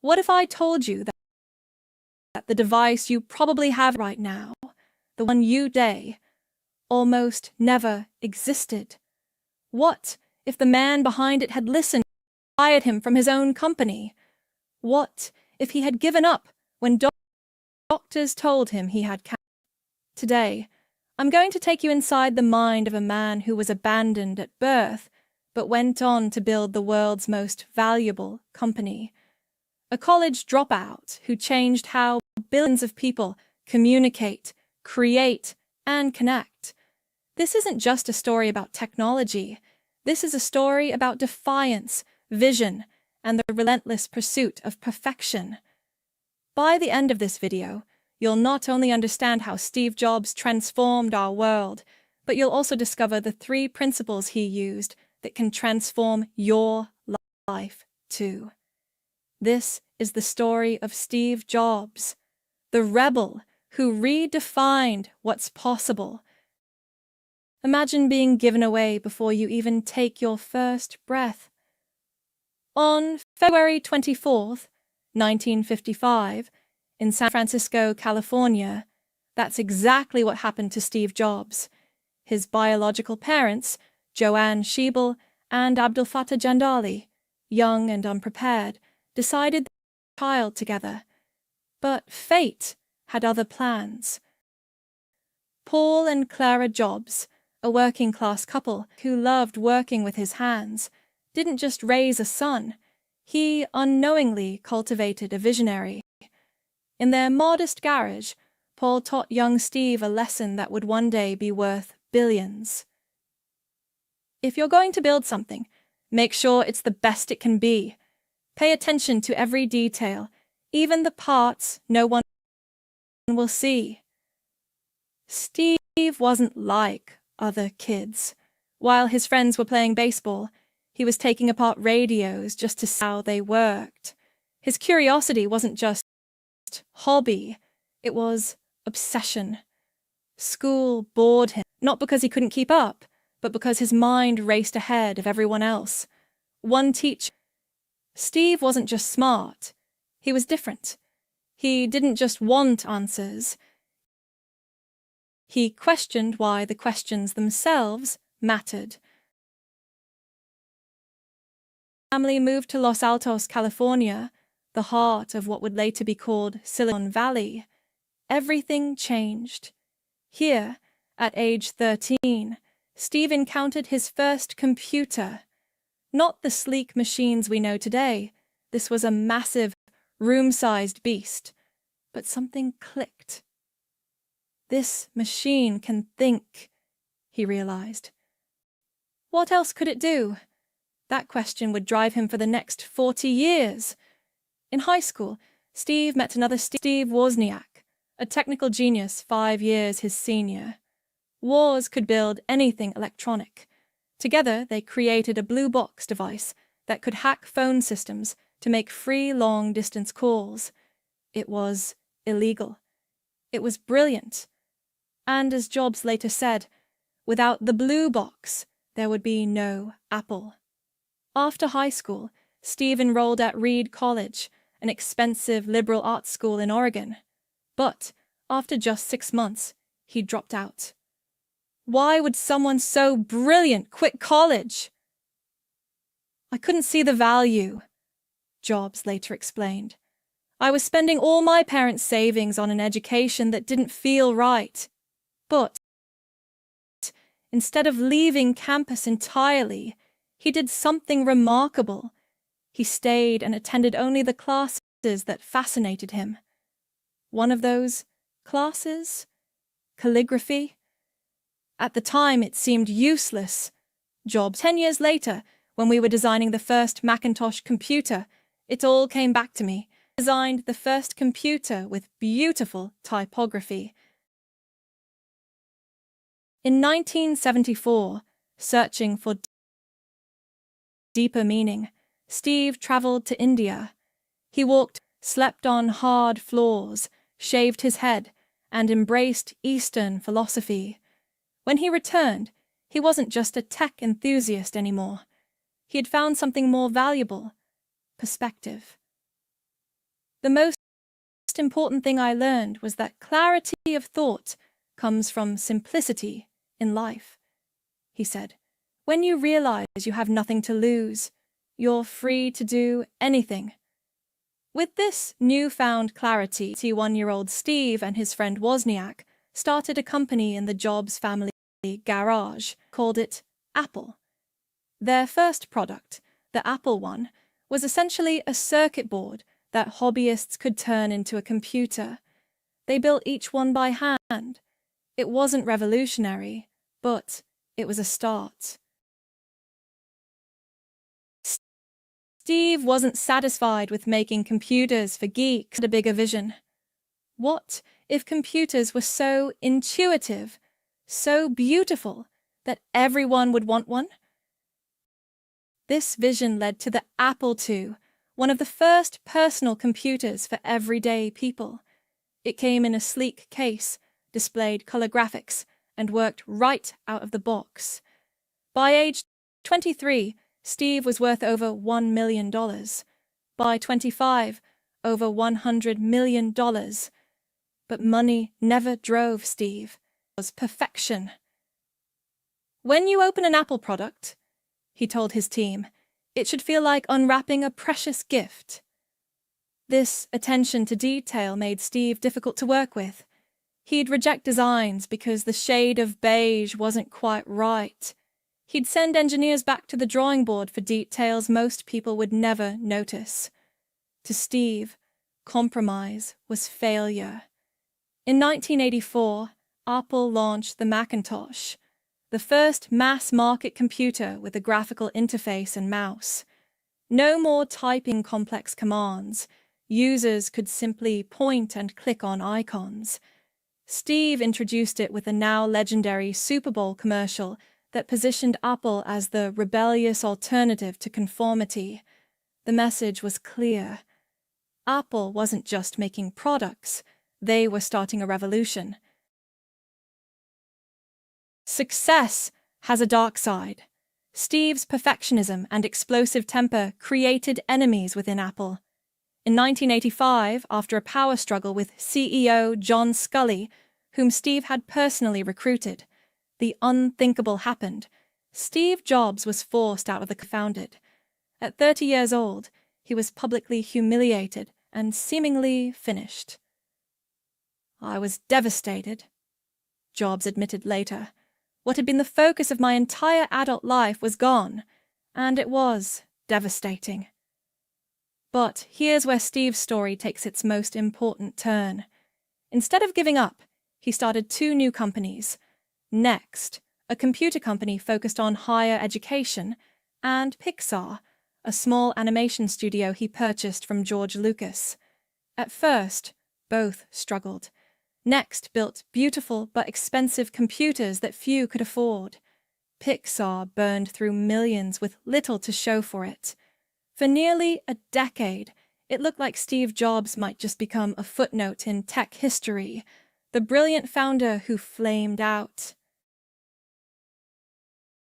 What if I told you that the device you probably have right now, the one you today, almost never existed? What if the man behind it had listened and fired him from his own company? What if he had given up when doctors told him he had cancer? Today, I'm going to take you inside the mind of a man who was abandoned at birth, but went on to build the world's most valuable company. A college dropout who changed how billions of people communicate, create, and connect. This isn't just a story about technology. This is a story about defiance, vision, and the relentless pursuit of perfection. By the end of this video, you'll not only understand how Steve Jobs transformed our world, but you'll also discover the 3 principles he used that can transform your life too. This is the story of Steve Jobs, the rebel who redefined what's possible. Imagine being given away before you even take your first breath. On February 24th, 1955, in San Francisco, California, that's exactly what happened to Steve Jobs. His biological parents, Joanne Schiebel and Abdul Fattah Jandali, young and unprepared, decided their child together. But fate had other plans. Paul and Clara Jobs, a working-class couple who loved working with his hands, didn't just raise a son. He unknowingly cultivated a visionary. In their modest garage, Paul taught young Steve a lesson that would one day be worth billions. If you're going to build something, make sure it's the best it can be. Pay attention to every detail, even the parts no one will see. Steve wasn't like other kids. While his friends were playing baseball, he was taking apart radios just to see how they worked. His curiosity wasn't just hobby, it was obsession. School bored him, not because he couldn't keep up, but because his mind raced ahead of everyone else. One teacher. Steve wasn't just smart, he was different. He didn't just want answers. He questioned why the questions themselves mattered. Family moved to Los Altos, California, the heart of what would later be called Silicon Valley. Everything changed. Here, at age 13, Steve encountered his first computer. Not the sleek machines we know today. This was a massive, room-sized beast. But something clicked. This machine can think, he realized. What else could it do? That question would drive him for the next 40 years. In high school, Steve met another Steve Wozniak, a technical genius 5 years his senior. Woz could build anything electronic. Together, they created a blue box device that could hack phone systems to make free long-distance calls. It was illegal. It was brilliant. And as Jobs later said, without the blue box, there would be no Apple. After high school, Steve enrolled at Reed College, an expensive liberal arts school in Oregon. But after just 6 months, he dropped out. Why would someone so brilliant quit college? I couldn't see the value, Jobs later explained. I was spending all my parents' savings on an education that didn't feel right. But instead of leaving campus entirely, he did something remarkable. He stayed and attended only the classes that fascinated him. One of those classes? Calligraphy? At the time, it seemed useless. Jobs. 10 years later, when we were designing the first Macintosh computer, it all came back to me. I designed the first computer with beautiful typography. In 1974, searching for deeper meaning, Steve traveled to India. He walked, slept on hard floors, shaved his head, and embraced Eastern philosophy. When he returned, he wasn't just a tech enthusiast anymore. He had found something more valuable: perspective. The most important thing I learned was that clarity of thought comes from simplicity in life, he said. When you realize you have nothing to lose, you're free to do anything. With this newfound clarity, 21-year-old Steve and his friend Wozniak started a company in the Jobs family garage, called it Apple. Their first product, the Apple One, was essentially a circuit board that hobbyists could turn into a computer. They built each one by hand. It wasn't revolutionary, but it was a start. Steve wasn't satisfied with making computers for geeks. He had a bigger vision. What if computers were so intuitive, so beautiful, that everyone would want one? This vision led to the Apple II, one of the first personal computers for everyday people. It came in a sleek case, displayed color graphics, and worked right out of the box. By age 23, Steve was worth over $1 million. By 25, over $100 million. But money never drove Steve. It was perfection. When you open an Apple product, he told his team, it should feel like unwrapping a precious gift. This attention to detail made Steve difficult to work with. He'd reject designs because the shade of beige wasn't quite right. He'd send engineers back to the drawing board for details most people would never notice. To Steve, compromise was failure. In 1984, Apple launched the Macintosh, the first mass-market computer with a graphical interface and mouse. No more typing complex commands. Users could simply point and click on icons. Steve introduced it with a now legendary Super Bowl commercial that positioned Apple as the rebellious alternative to conformity. The message was clear. Apple wasn't just making products, they were starting a revolution. Success has a dark side. Steve's perfectionism and explosive temper created enemies within Apple. In 1985, after a power struggle with CEO John Sculley, whom Steve had personally recruited, the unthinkable happened. Steve Jobs was forced out of the co-founded. At 30 years old, he was publicly humiliated and seemingly finished. I was devastated, Jobs admitted later. What had been the focus of my entire adult life was gone, and it was devastating. But here's where Steve's story takes its most important turn. Instead of giving up, he started 2 new companies. Next, a computer company focused on higher education, and Pixar, a small animation studio he purchased from George Lucas. At first, both struggled. Next built beautiful but expensive computers that few could afford. Pixar burned through millions with little to show for it. For nearly a decade, it looked like Steve Jobs might just become a footnote in tech history, the brilliant founder who flamed out.